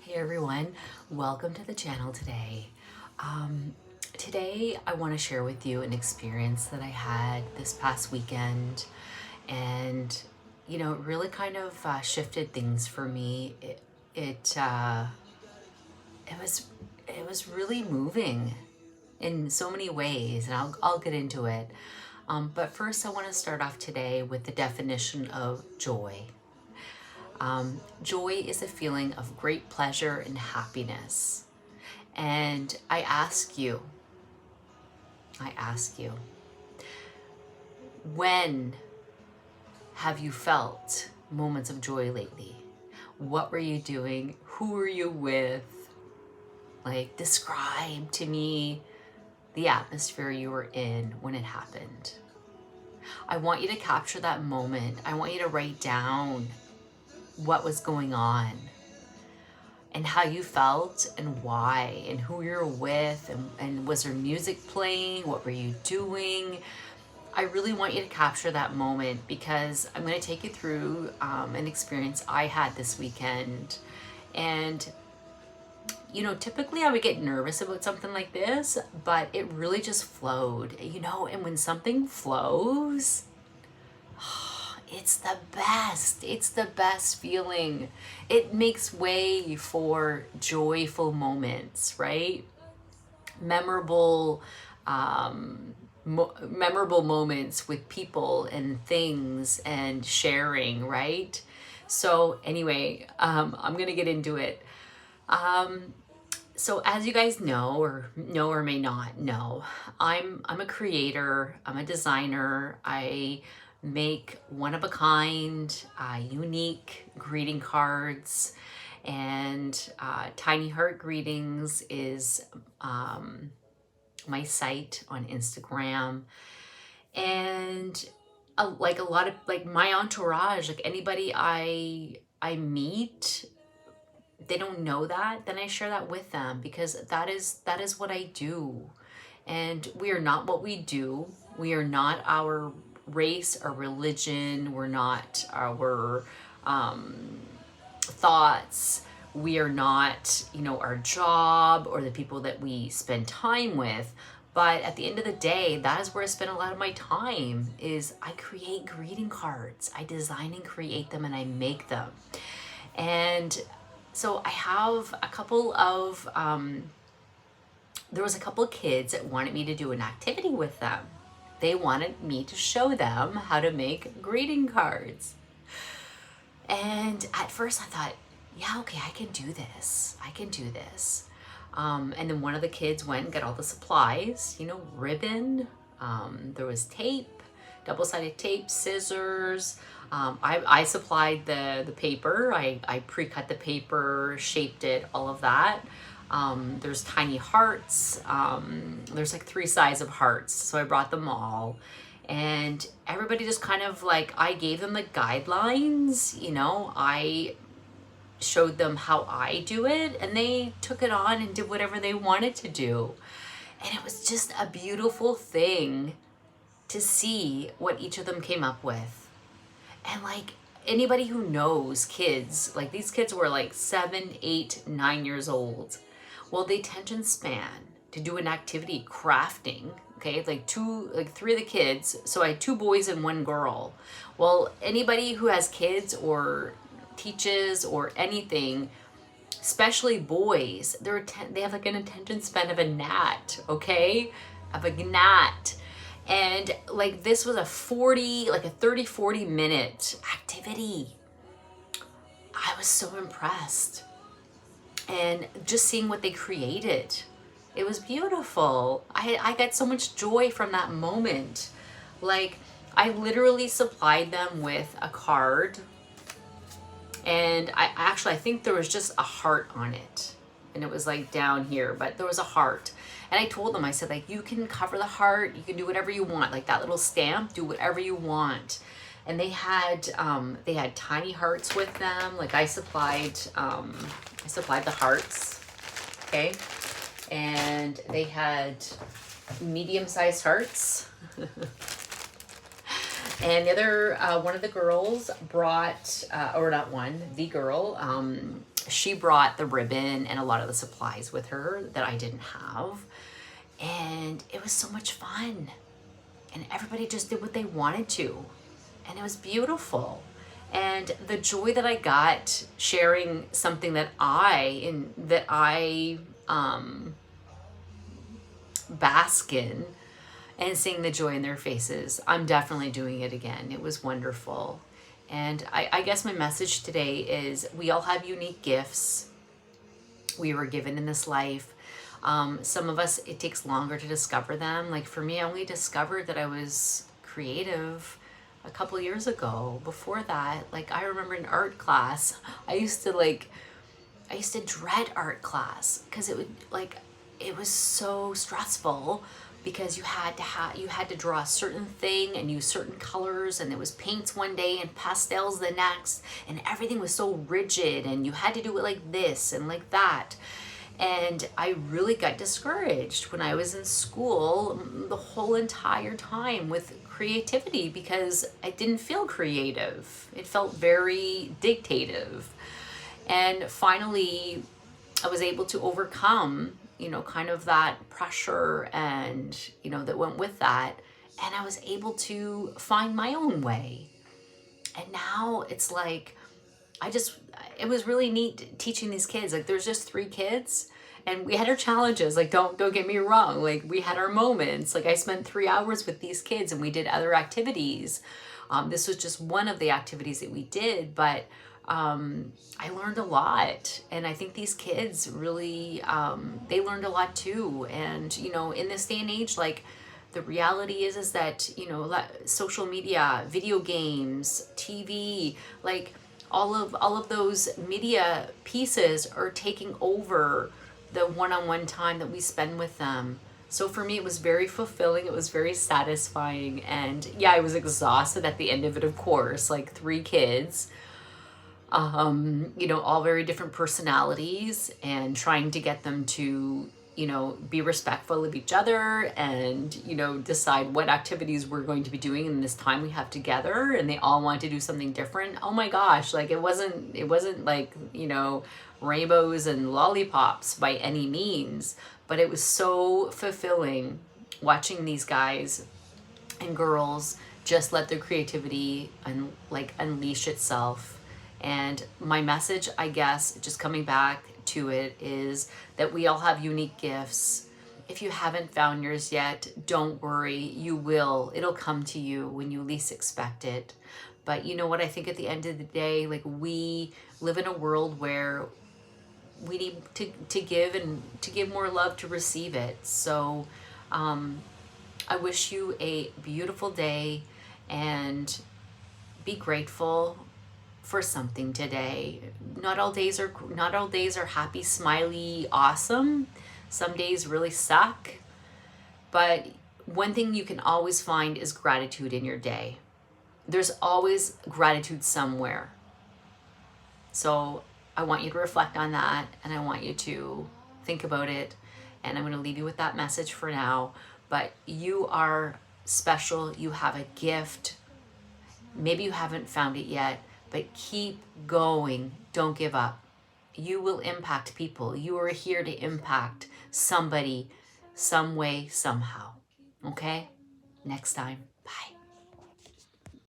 Hey everyone, welcome to the channel today. Today I want to share with you an experience that I had this past weekend, and it really kind of shifted things for me. It was really moving in so many ways, and I'll get into it. But first, I want to start off today with the definition of joy. Joy is a feeling of great pleasure and happiness. And I ask you, when have you felt moments of joy lately? What were you doing? Who were you with? Like, describe to me the atmosphere you were in when it happened. I want you to capture that moment. I want you to write down what was going on and how you felt and why and who you're with, and was there music playing? What were you doing? I really want you to capture that moment because I'm going to take you through an experience I had this weekend. And typically I would get nervous about something like this, but it really just flowed, and when something flows, it's the best. It's the best feeling. It makes way for joyful moments, right? Memorable, memorable moments with people and things and sharing, right? So anyway, I'm gonna get into it. So as you guys know or may not know, I'm a creator. I'm a designer. I make one-of-a-kind, unique greeting cards, and Tiny Heart Greetings is my site on Instagram. And like a lot of my entourage, like anybody I meet, they don't know that, then I share that with them because that is what I do. And we are not what we do. We are not our race or religion. We're not our thoughts. We are not, our job or the people that we spend time with. But at the end of the day, that is where I spend a lot of my time. Is I create greeting cards. I design and create them, and I make them. And so I have a couple of there was a couple of kids that wanted me to do an activity with them. They wanted me to show them how to make greeting cards. And at first I thought, yeah, okay, I can do this. And then one of the kids went and got all the supplies, ribbon, there was tape, double-sided tape, scissors. I supplied the paper. I pre-cut the paper, shaped it, all of that. There's tiny hearts. There's like 3 sizes of hearts. So I brought them all. And everybody just kind of I gave them the guidelines, I showed them how I do it, and they took it on and did whatever they wanted to do. And it was just a beautiful thing to see what each of them came up with. And anybody who knows kids, these kids were 7, 8, 9 years old. Well, the attention span to do an activity, crafting, okay, 3 of the kids. So I had 2 boys and 1 girl. Well, anybody who has kids or teaches or anything, especially boys, they have an attention span of a gnat, okay? Of a gnat. And this was a 30-40 minute activity. I was so impressed. And just seeing what they created, it was beautiful. I got so much joy from that moment. I literally supplied them with a card, and I think there was just a heart on it, and it was down here, but there was a heart. And I told them, I said, you can cover the heart, you can do whatever you want, that little stamp, do whatever you want. And they had tiny hearts with them. I supplied the hearts, okay? And they had medium-sized hearts. And the other, one of the girls brought, or not one, the girl, she brought the ribbon and a lot of the supplies with her that I didn't have. And it was so much fun. And everybody just did what they wanted to. And it was beautiful. And the joy that I got sharing something that I bask in, and seeing the joy in their faces, I'm definitely doing it again. It was wonderful. And I guess my message today is we all have unique gifts we were given in this life. Some of us, it takes longer to discover them. Like for me, I only discovered that I was creative a couple years ago. Before that, like I remember in art class, I used to dread art class because it was so stressful, because you had to draw a certain thing and use certain colors, and there was paints one day and pastels the next, and everything was so rigid, and you had to do it like this and like that. And I really got discouraged when I was in school the whole entire time with creativity, because I didn't feel creative. It felt very dictative. And finally, I was able to overcome, kind of that pressure and, that went with that. And I was able to find my own way. And now it's like, it was really neat teaching these kids. Like there's just 3 kids and we had our challenges. Like, don't get me wrong. Like we had our moments. Like I spent 3 hours with these kids and we did other activities. This was just one of the activities that we did, but I learned a lot, and I think these kids really, they learned a lot too. And, in this day and age, like the reality is that, social media, video games, TV, like all of those media pieces are taking over the one-on-one time that we spend with them. So for me, it was very fulfilling. It was very satisfying. And yeah, I was exhausted at the end of it, of course, like 3 kids, all very different personalities, and trying to get them to, be respectful of each other and, decide what activities we're going to be doing in this time we have together. And they all want to do something different. Oh my gosh. Like it wasn't like, rainbows and lollipops by any means, but it was so fulfilling watching these guys and girls just let their creativity unleash itself. And my message, I guess, just coming back to it, is that we all have unique gifts. If you haven't found yours yet, don't worry, you will. It'll come to you when you least expect it. But you know what? I think at the end of the day, like, we live in a world where we need to give, and to give more love to receive it. So I wish you a beautiful day, and be grateful for something today. Not all days are happy, smiley, awesome. Some days really suck. But one thing you can always find is gratitude in your day. There's always gratitude somewhere. So I want you to reflect on that, and I want you to think about it. And I'm going to leave you with that message for now. But you are special. You have a gift. Maybe you haven't found it yet, but keep going. Don't give up. You will impact people. You are here to impact somebody, some way, somehow. Okay? Next time. Bye.